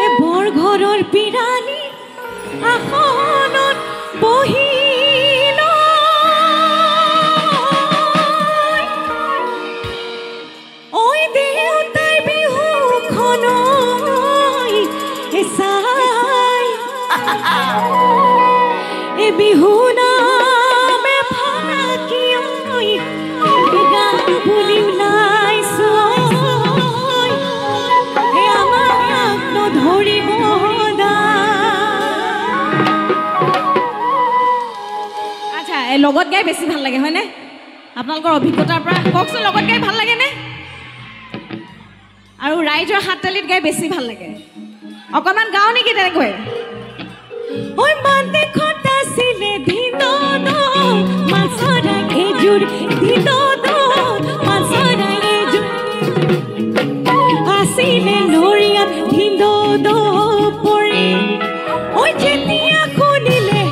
এ বৰ ঘৰৰ পিৰালি আসনত বহিল ঐ দেউতাই বিহুখন চাই এ বিহু নামে ফাকি গান বুলি ওলাইছো আমাক নধৰিব আচ্ছা লগত গাই বেছি ভাল লাগে হয়নে আপোনালোকৰ অভিজ্ঞতাৰ পৰা কওকচোন লগত গাই ভাল লাগেনে আৰু ৰাইজৰ হাততালিত গাই বেছি ভাল লাগে অকণমান গাওঁ নেকি তেনেকৈ ঐ মাতে খটাছিলে ধিনদ মাছৰা এজোৰ ধিনদ মাছৰা এজোৰ আছিলে নৰিয়াত ধিনদ পৰি ঐ যেতিয়া শুনিলে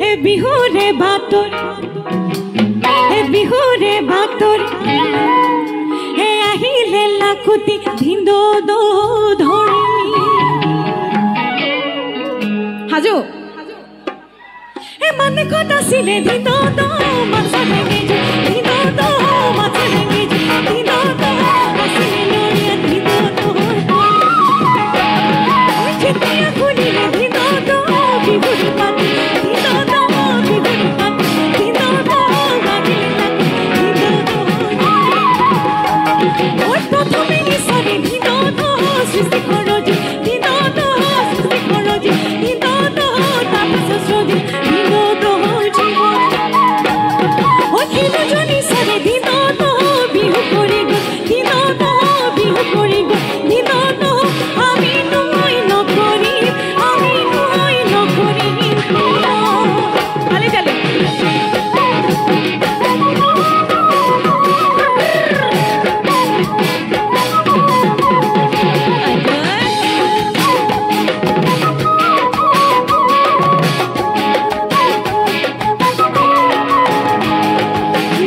এ বিহুৰে বাতৰ এ আহিলে লাখুটি ধিনদ ধৰি হাজু এ মানে কটাছিলে ধিনদ মাছৰা এজোৰ ধিনদ মাছৰা এজোৰ ধিনদ আছিলে নৰিয়াত ধিনদ পৰি যেতিয়া শুনিলে ধিনদ বিহুৰ পাত ধিনদ বিহুৰ পাত ধিনদ লাগিলে ধিনদ ঐ প্ৰথমে নিচাৰে ধিনদ সৃষ্টি কৰজি ধিনদ সৃষ্টি কৰজি ধিনদ তাৰপিছত শ্ৰজি ধিনদ জীৱন ঐ খেলজনী চাৰে ধিনদ বিহু কৰি গ'ল ধিনদ বিহু কৰি গ'ল ধিনদ আমি নৈ নকৰিম ভালে চালে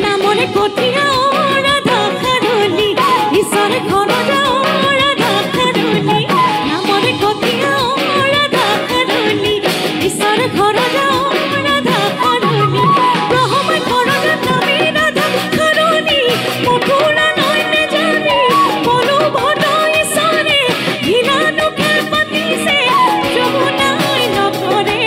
নামৰে কঠিয়া ৰাধা খাৰলি ঈশ্বৰ ঘৰ ৰাধা খাৰলি নামৰে কঠিয়া ৰাধা খাৰলি ঈশ্বৰ ঘৰ ৰাধা খাৰলি ব্ৰহ্মা ঘৰত নামি ৰাধা খাৰলি মথুৰা নৈ নেজানি বলো ভদ ঈশ্বৰে ঘিলানুকে পাতিছে যমুনাই নকৰে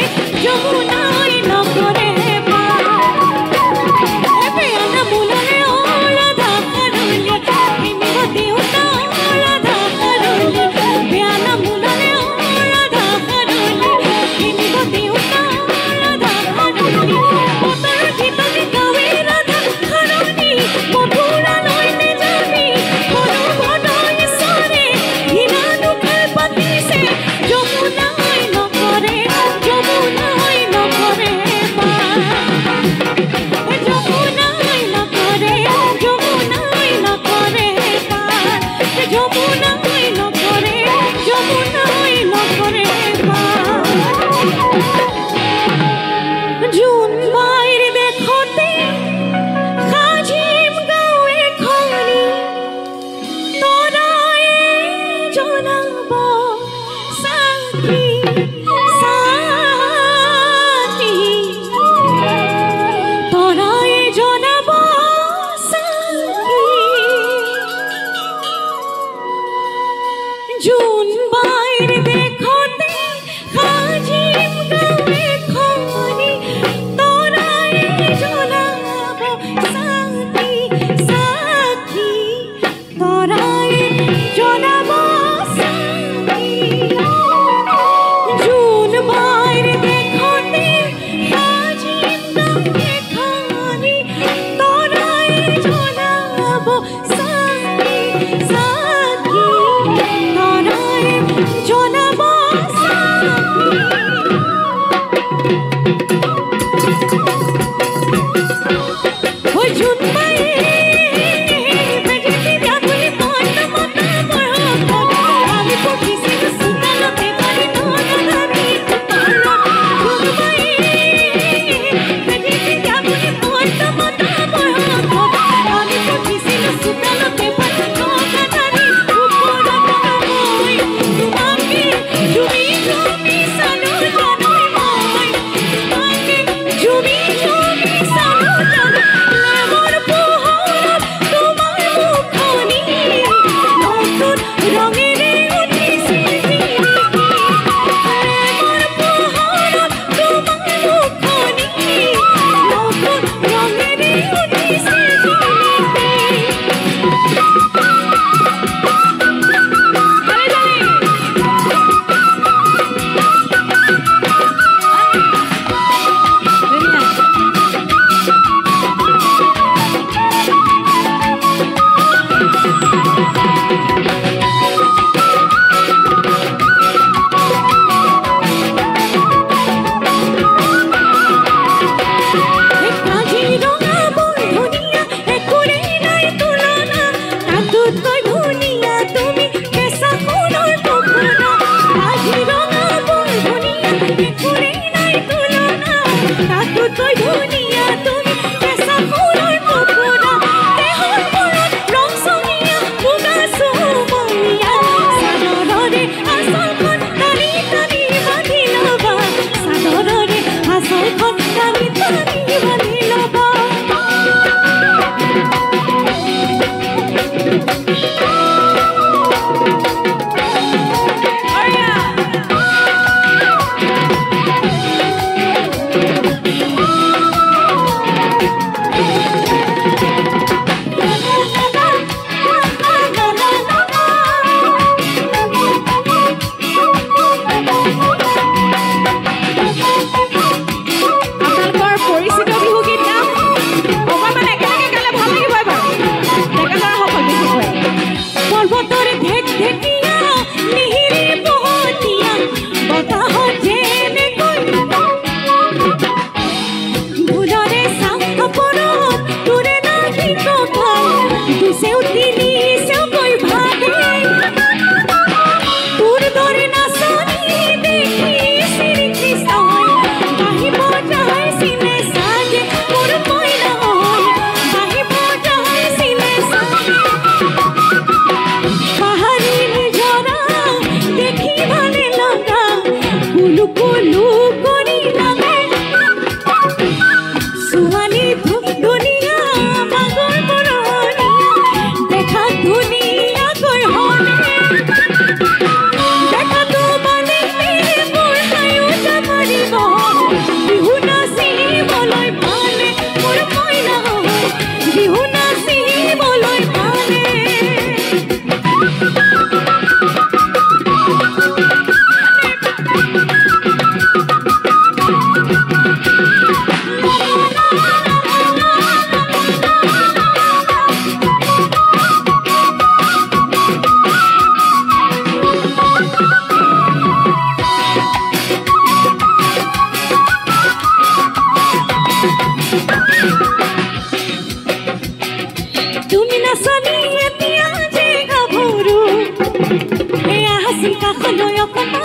Sani, tia, llega, buru. Ea, así, cajo, no, yo, como,